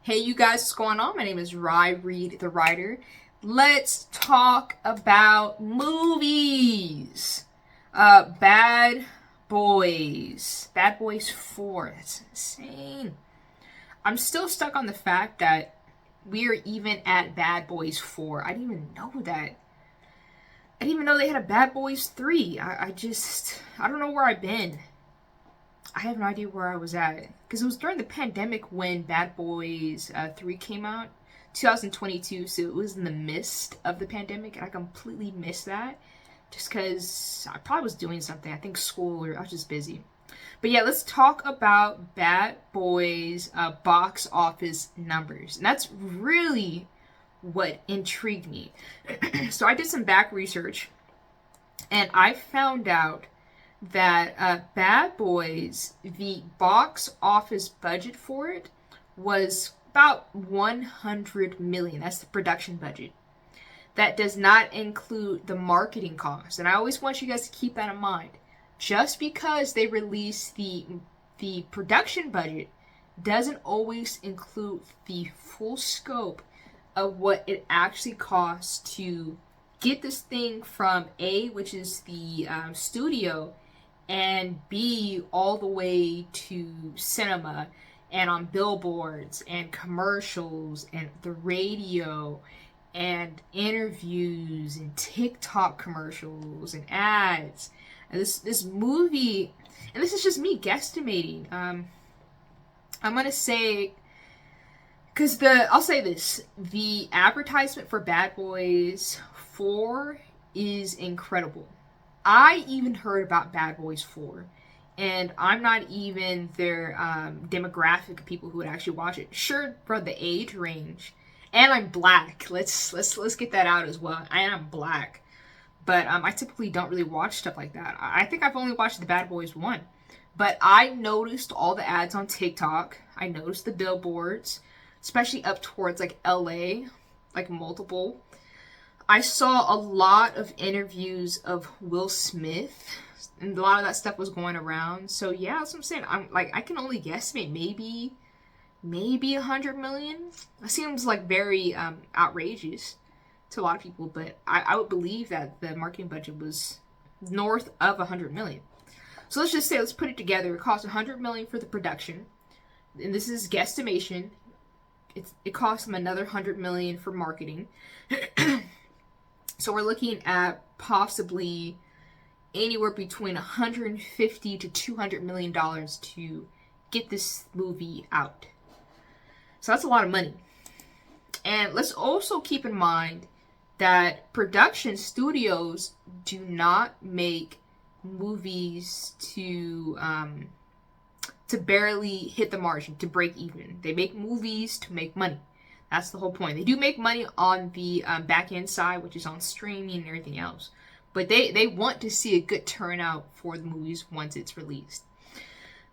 Hey you guys, what's going on? My name is Rye Reed the Writer. Let's talk about movies. Bad Boys. Bad Boys 4. That's insane. I'm still stuck on the fact that we're even at Bad Boys 4. I didn't even know that. I didn't even know they had a Bad Boys 3. I don't know where I've been. I have no idea where I was at. Because it was during the pandemic when Bad Boys 3 came out. 2022, so it was in the midst of the pandemic. And I completely missed that. Just because I probably was doing something. I think school, or I was just busy. But yeah, let's talk about Bad Boys box office numbers. And that's really what intrigued me. So I did some back research. And I found out that Bad Boys, the box office budget for it was about 100 million. That's the production budget. That does not include the marketing costs. And I always want you guys to keep that in mind. Just because they release the production budget doesn't always include the full scope of what it actually costs to get this thing from A, which is the studio, and B, all the way to cinema and on billboards and commercials and the radio and interviews and TikTok commercials and ads. And this movie, and this is just me guesstimating. I'm gonna say, I'll say this: the advertisement for Bad Boys 4 is incredible. I even heard about Bad Boys 4, and I'm not even their demographic of people who would actually watch it. Sure, for the age range, and I'm black. Let's get that out as well. I am black, but I typically don't really watch stuff like that. I think I've only watched the Bad Boys 1, but I noticed all the ads on TikTok. I noticed the billboards, especially up towards like LA, like multiple. I saw a lot of interviews of Will Smith, and a lot of that stuff was going around. So yeah, that's what I'm saying. I can only guesstimate maybe 100 million. That seems like very outrageous to a lot of people, but I would believe that the marketing budget was north of 100 million. So let's put it together. It cost 100 million for the production, and this is guesstimation. It cost them another 100 million for marketing. So we're looking at possibly anywhere between 150 to 200 million dollars to get this movie out. So that's a lot of money. And let's also keep in mind that production studios do not make movies to barely hit the margin, to break even. They make movies to make money. That's the whole point. They do make money on the back end side, which is on streaming and everything else. But they want to see a good turnout for the movies once it's released.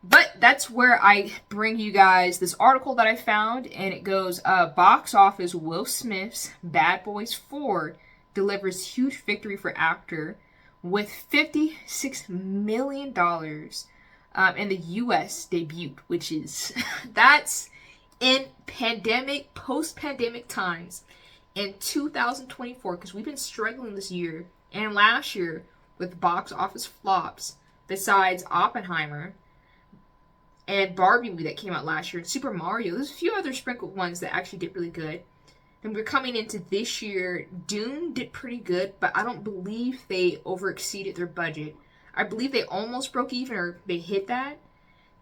But that's where I bring you guys this article that I found. And it goes, box office Will Smith's Bad Boys 4 delivers huge victory for actor with $56 million in the U.S. debut, which is, that's in post-pandemic times in 2024, because we've been struggling this year and last year with box office flops, besides Oppenheimer and Barbie movie that came out last year, and Super Mario. There's a few other sprinkled ones that actually did really good. And we're coming into this year, Dune did pretty good, but I don't believe they over-exceeded their budget. I believe they almost broke even, or they hit that.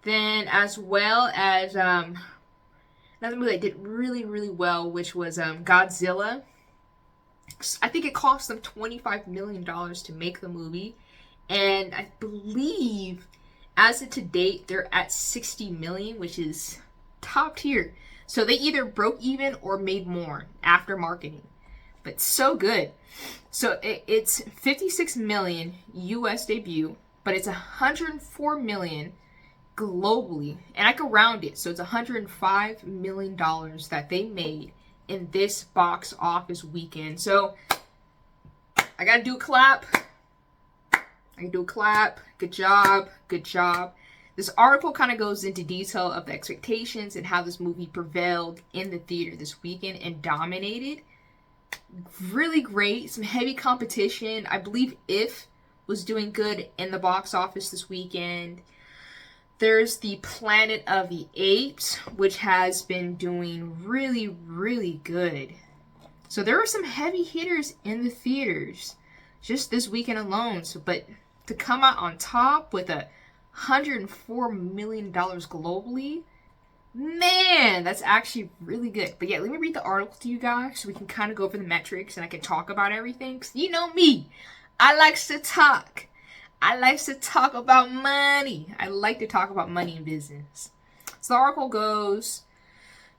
Then, as well as another movie that did really, really well, which was Godzilla. I think it cost them $25 million to make the movie. And I believe, as of to date, they're at $60 million, which is top tier. So they either broke even or made more after marketing. But so good. So it's 56 million US debut, but it's 104 million globally, and I could round it, so it's $105 million that they made in this box office weekend. So I gotta do a clap. Good job. This article kind of goes into detail of the expectations and how this movie prevailed in the theater this weekend and dominated. Really great. Some heavy competition. I believe If was doing good in the box office this weekend. There's the Planet of the Apes, which has been doing really, really good. So there were some heavy hitters in the theaters just this weekend alone. But to come out on top with $104 million globally, man, that's actually really good. But yeah, let me read the article to you guys so we can kind of go over the metrics and I can talk about everything. Because you know me, I like to talk. I like to talk about money. I like to talk about money in business. So the article goes,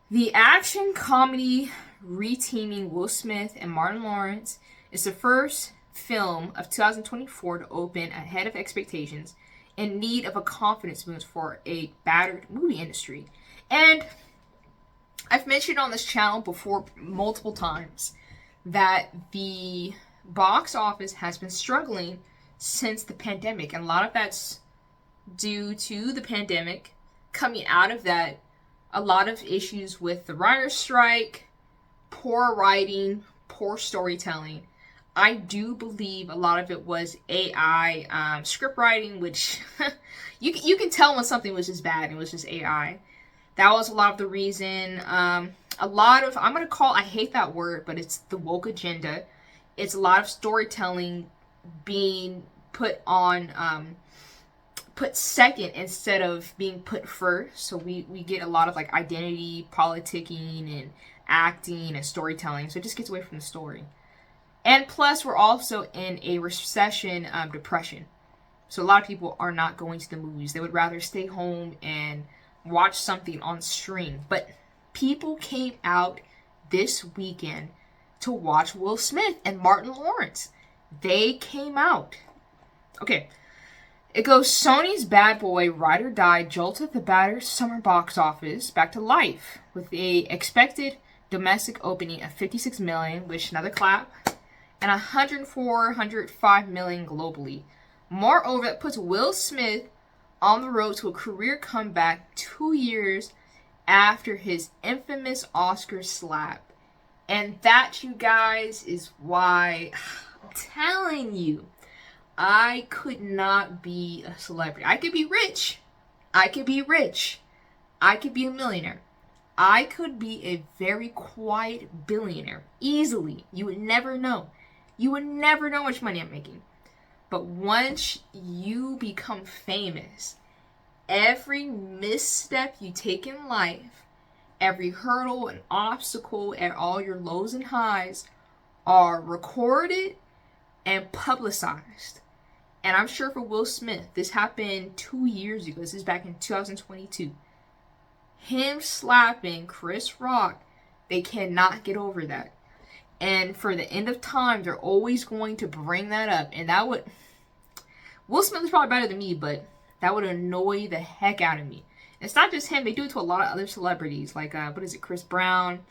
the action comedy reteaming Will Smith and Martin Lawrence is the first film of 2024 to open ahead of expectations, in need of a confidence boost for a battered movie industry. And I've mentioned on this channel before multiple times that the box office has been struggling since the pandemic. And a lot of that's due to the pandemic. Coming out of that, a lot of issues with the writer's strike, poor writing, poor storytelling. I do believe a lot of it was AI script writing, which you can tell when something was just bad and it was just AI. That was a lot of the reason. A lot of, I hate that word, but it's the woke agenda. It's a lot of storytelling being put second instead of being put first. So we get a lot of like identity, politicking, and acting and storytelling. So it just gets away from the story. And plus, we're also in a recession, depression. So a lot of people are not going to the movies. They would rather stay home and watch something on stream. But people came out this weekend to watch Will Smith and Martin Lawrence. They came out. Okay. It goes, Sony's Bad Boy Ride or Die jolted the battered summer box office back to life with a expected domestic opening of $56 million, which another clap, and $105 million globally. Moreover, that puts Will Smith on the road to a career comeback 2 years after his infamous Oscar slap. And that, you guys, is why I'm telling you, I could not be a celebrity. I could be rich. I could be a millionaire. I could be a very quiet billionaire. Easily. You would never know. You would never know how much money I'm making. But once you become famous, every misstep you take in life, every hurdle and obstacle and all your lows and highs are recorded and publicized. And I'm sure for Will Smith, this happened 2 years ago. This is back in 2022. Him slapping Chris Rock, they cannot get over that. And for the end of time, they're always going to bring that up. And that would... Will Smith is probably better than me, but that would annoy the heck out of me. And it's not just him. They do it to a lot of other celebrities. Like, Chris Brown.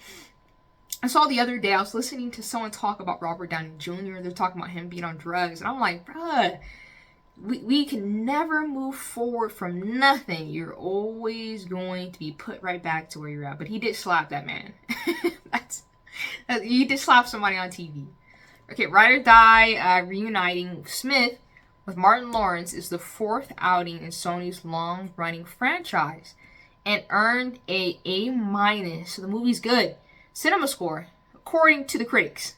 I saw the other day, I was listening to someone talk about Robert Downey Jr. They're talking about him being on drugs. And I'm like, bruh, we can never move forward from nothing. You're always going to be put right back to where you're at. But he did slap that man. He did slap somebody on TV. Okay, Ride or Die reuniting Smith with Martin Lawrence is the fourth outing in Sony's long-running franchise and earned a A-. So the movie's good. Cinema score, according to the critics.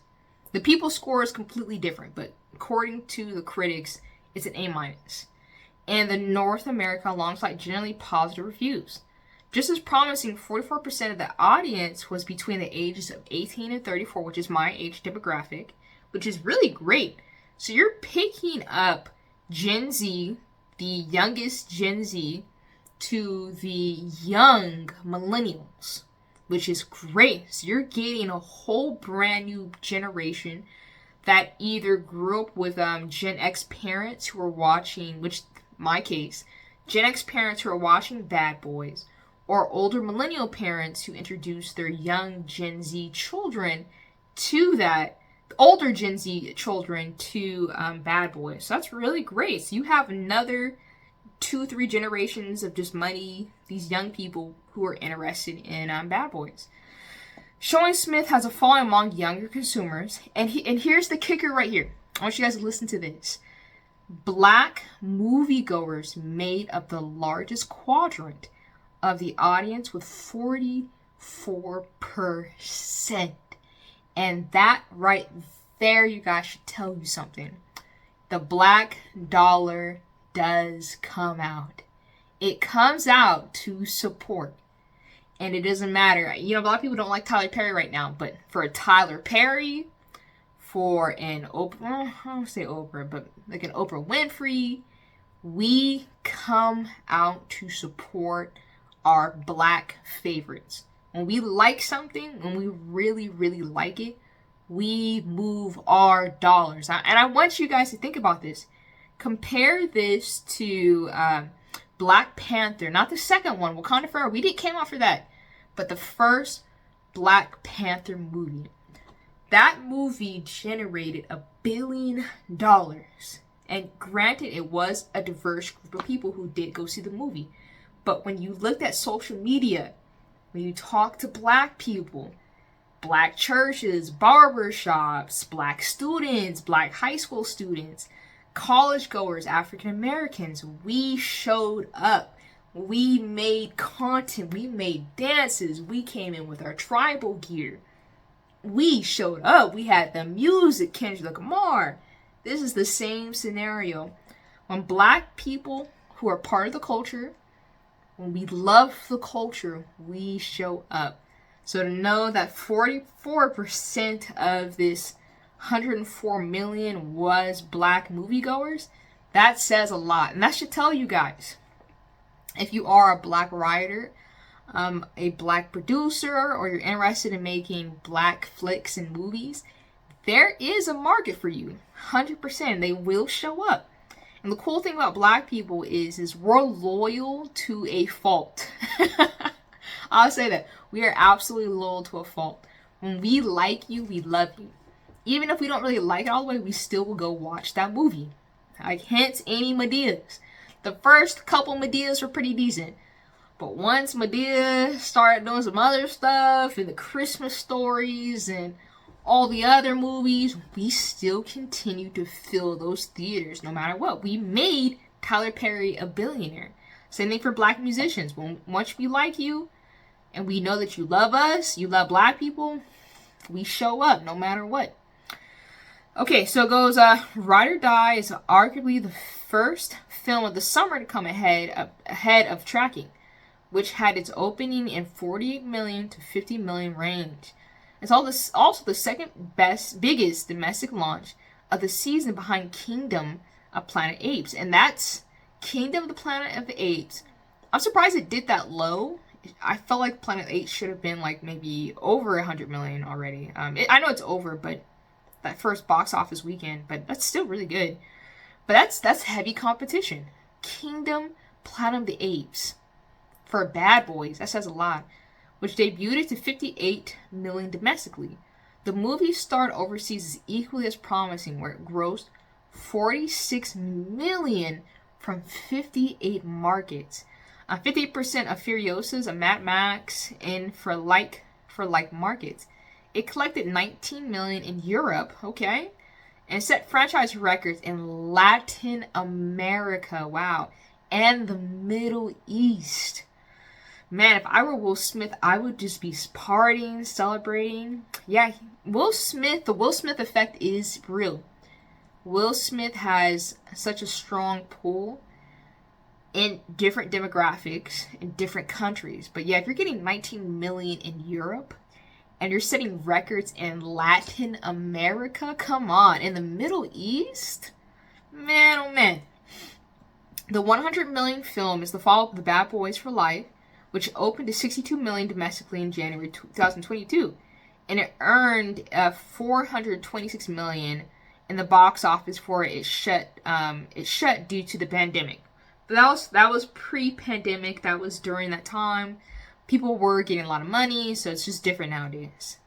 The people's score is completely different, but according to the critics, it's an A-. And the North America alongside generally positive reviews. Just as promising, 44% of the audience was between the ages of 18 and 34, which is my age demographic, which is really great. So you're picking up Gen Z, the youngest Gen Z, to the young millennials, which is great. So you're getting a whole brand new generation that either grew up with Gen X parents who are watching, which my case, Gen X parents who are watching Bad Boys, or older millennial parents who introduce their young Gen Z children to that, older Gen Z children to Bad Boys. So that's really great. So you have another 2-3 generations of just money, these young people who are interested in Bad Boys. Showing Smith has a following among younger consumers, and here's the kicker right here. I want you guys to listen to this. Black moviegoers made up the largest quadrant of the audience with 44%. And that right there, you guys, should tell you something. The black dollar does come out. It comes out to support. And it doesn't matter. You know, a lot of people don't like Tyler Perry right now, but for a Tyler Perry, for an Oprah, I don't say Oprah, but like an Oprah Winfrey, we come out to support our black favorites. When we like something, when we really, really like it, we move our dollars. And I want you guys to think about this. Compare this to Black Panther, not the second one, Wakanda Forever. We didn't came out for that, but the first Black Panther movie. That movie generated $1 billion. And granted, it was a diverse group of people who did go see the movie. But when you looked at social media, when you talk to black people, black churches, barbershops, black students, black high school students, college goers, African Americans, we showed up. We made content. We made dances. We came in with our tribal gear. We showed up. We had the music, Kendrick Lamar. This is the same scenario. When black people who are part of the culture, when we love the culture, we show up. So to know that 44% of this 104 million was black moviegoers, that says a lot. And that should tell you guys, if you are a black writer, a black producer, or you're interested in making black flicks and movies, there is a market for you. 100%. They will show up. And the cool thing about black people is we're loyal to a fault. I'll say that. We are absolutely loyal to a fault. When we like you, we love you. Even if we don't really like it all the way, we still will go watch that movie. Like, hence Amy Medea's. The first couple Medea's were pretty decent. But once Madea started doing some other stuff, and the Christmas stories, and all the other movies, we still continue to fill those theaters no matter what. We made Tyler Perry a billionaire. Same thing for black musicians. Once we like you, and we know that you love us, you love black people, we show up no matter what. Okay, so it goes, Ride or Die is arguably the first film of the summer to come ahead of Tracking, which had its opening in 48 million to 50 million range. It's also the second biggest domestic launch of the season behind Kingdom of Planet Apes. And that's Kingdom of the Planet of the Apes. I'm surprised it did that low. I felt like Planet 8 should have been like maybe over 100 million already. I know it's over, but that first box office weekend, but that's still really good. But that's heavy competition. Kingdom Planet of the Apes for Bad Boys, that says a lot, which debuted to 58 million domestically. The movie starred overseas is equally as promising, where it grossed 46 million from 58 markets. 58% of Furiosa's a Mad Max in for like markets. It collected 19 million in Europe, okay, and set franchise records in Latin America, wow, and the Middle East. Man, if I were Will Smith, I would just be partying, celebrating. Yeah, the Will Smith effect is real. Will Smith has such a strong pull in different demographics in different countries. But yeah, if you're getting 19 million in Europe and you're setting records in Latin America, come on. In the Middle East? Man, oh man. The 100 million film is the follow-up of The Bad Boys for Life, which opened to 62 million domestically in January 2022. And it earned 426 million in the box office before it shut due to the pandemic. But that was pre-pandemic. That was during that time. People were getting a lot of money, so it's just different nowadays.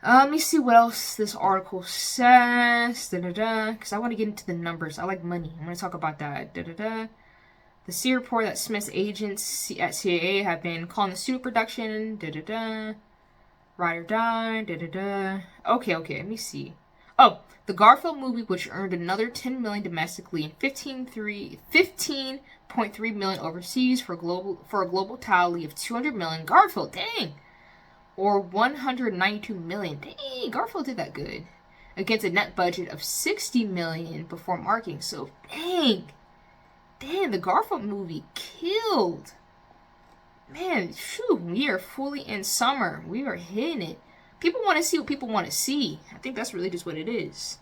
Let me see what else this article says. Because I want to get into the numbers. I like money. I'm going to talk about that. The C report that Smith's agents at CIA have been calling the studio production. Ride or die. Okay, let me see. Oh, the Garfield movie, which earned another $10 million domestically and $15.3 million overseas for a global tally of $200 million. Garfield, dang, or $192 million. Dang, Garfield did that good against a net budget of $60 million before marketing. So, dang, the Garfield movie killed. Man, phew, we are fully in summer. We are hitting it. People want to see what people want to see. I think that's really just what it is.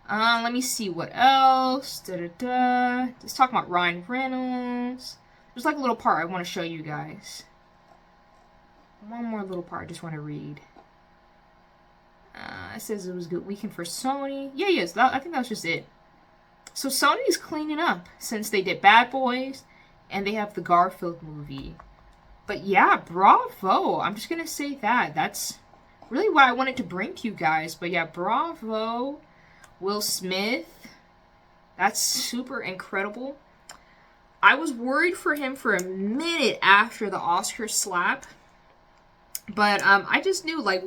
Let me see what else. Let's talk about Ryan Reynolds. There's like a little part I want to show you guys. One more little part I just want to read. It says it was a good weekend for Sony. Yeah, yes, I think that's just it. So Sony's cleaning up since they did Bad Boys and they have the Garfield movie. But yeah, bravo. I'm just going to say that. That's really what I wanted to bring to you guys. But yeah, bravo. Will Smith. That's super incredible. I was worried for him for a minute after the Oscar slap. But I just knew, like,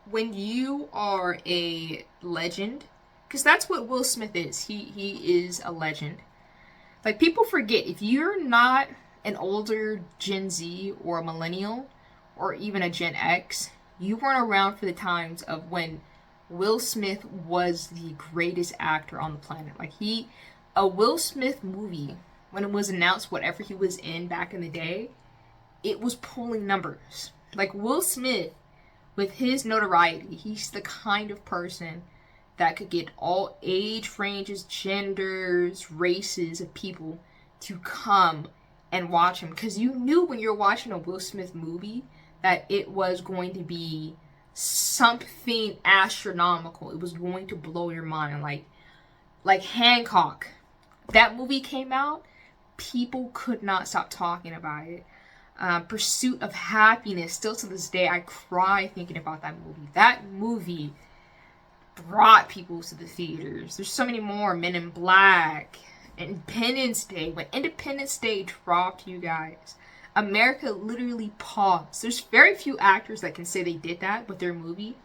when you are a legend, because that's what Will Smith is. He is a legend. Like, people forget, if you're not an older Gen Z or a millennial or even a Gen X, you weren't around for the times of when Will Smith was the greatest actor on the planet. Like, a Will Smith movie, when it was announced whatever he was in back in the day, it was pulling numbers. Like, Will Smith, with his notoriety, he's the kind of person that could get all age ranges, genders, races of people to come and watch him. Because you knew when you were watching a Will Smith movie that it was going to be something astronomical. It was going to blow your mind. Like Hancock. That movie came out, people could not stop talking about it. Pursuit of Happiness, still to this day, I cry thinking about that movie. That movie brought people to the theaters. There's so many more. Men in Black, Independence Day. When Independence Day dropped, you guys, America literally paused. There's very few actors that can say they did that with their movie.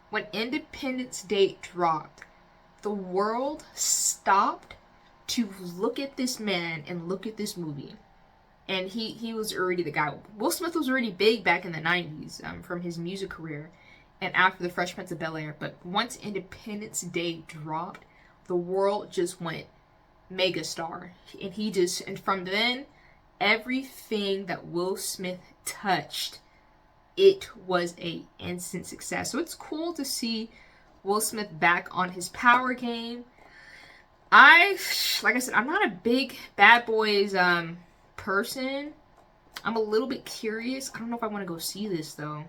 When Independence Day dropped, the world stopped to look at this man and look at this movie. And he was already the guy. Will Smith was already big back in the 90s from his music career and after the Fresh Prince of Bel-Air. But once Independence Day dropped, the world just went megastar. And from then, everything that Will Smith touched, it was a instant success. So it's cool to see Will Smith back on his power game. Like I said, I'm not a big Bad Boys person. I'm a little bit curious. I don't know if I want to go see this though,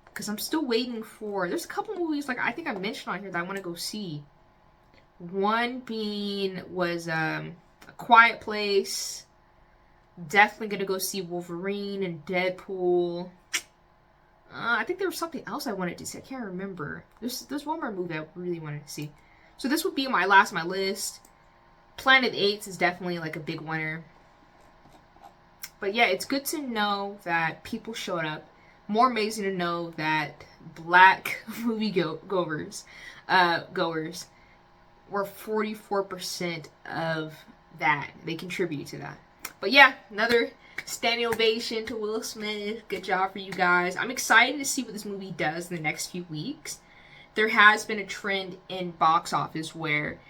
because I'm still waiting for, there's a couple movies like I think I mentioned on here that I want to go see. One being was A Quiet Place. Definitely gonna go see Wolverine and Deadpool. I think there was something else I wanted to see. I can't remember. There's one more movie I really wanted to see. So this would be my last on my list. Planet of the Apes is definitely like a big winner. But yeah, it's good to know that people showed up. More amazing to know that black movie goers were 44% of that. They contribute to that. But yeah, another standing ovation to Will Smith. Good job for you guys. I'm excited to see what this movie does in the next few weeks. There has been a trend in box office where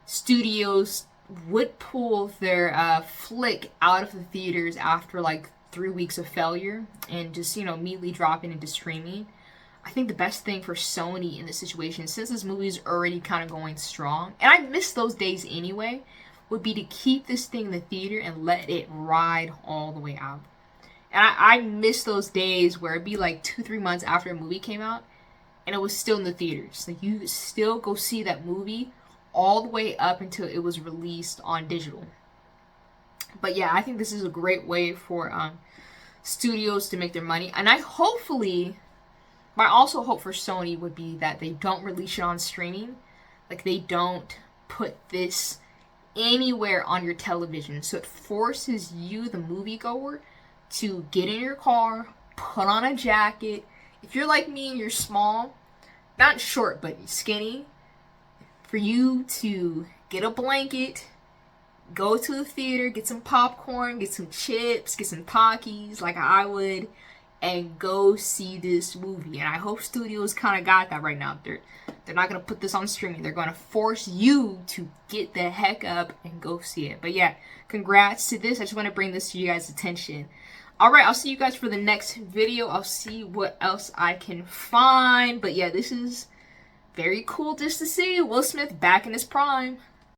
studios would pull their flick out of the theaters after like 3 weeks of failure and just, immediately dropping into streaming. I think the best thing for Sony in this situation, since this movie is already kind of going strong, and I miss those days anyway, would be to keep this thing in the theater and let it ride all the way out. And I miss those days where it'd be like 2-3 months after a movie came out and it was still in the theaters. Like, you could still go see that movie all the way up until it was released on digital. But yeah, I think this is a great way for studios to make their money. And my also hope for Sony would be that they don't release it on streaming. Like, they don't put this anywhere on your television. So it forces you, the moviegoer, to get in your car, put on a jacket. If you're like me and you're small, not short, but skinny, for you to get a blanket, go to the theater, get some popcorn, get some chips, get some Takis like I would, and go see this movie. And I hope studios kind of got that right now. They're not going to put this on streaming. They're going to force you to get the heck up and go see it. But yeah, congrats to this. I just want to bring this to you guys' attention. Alright, I'll see you guys for the next video. I'll see what else I can find. But yeah, this is very cool just to see Will Smith back in his prime.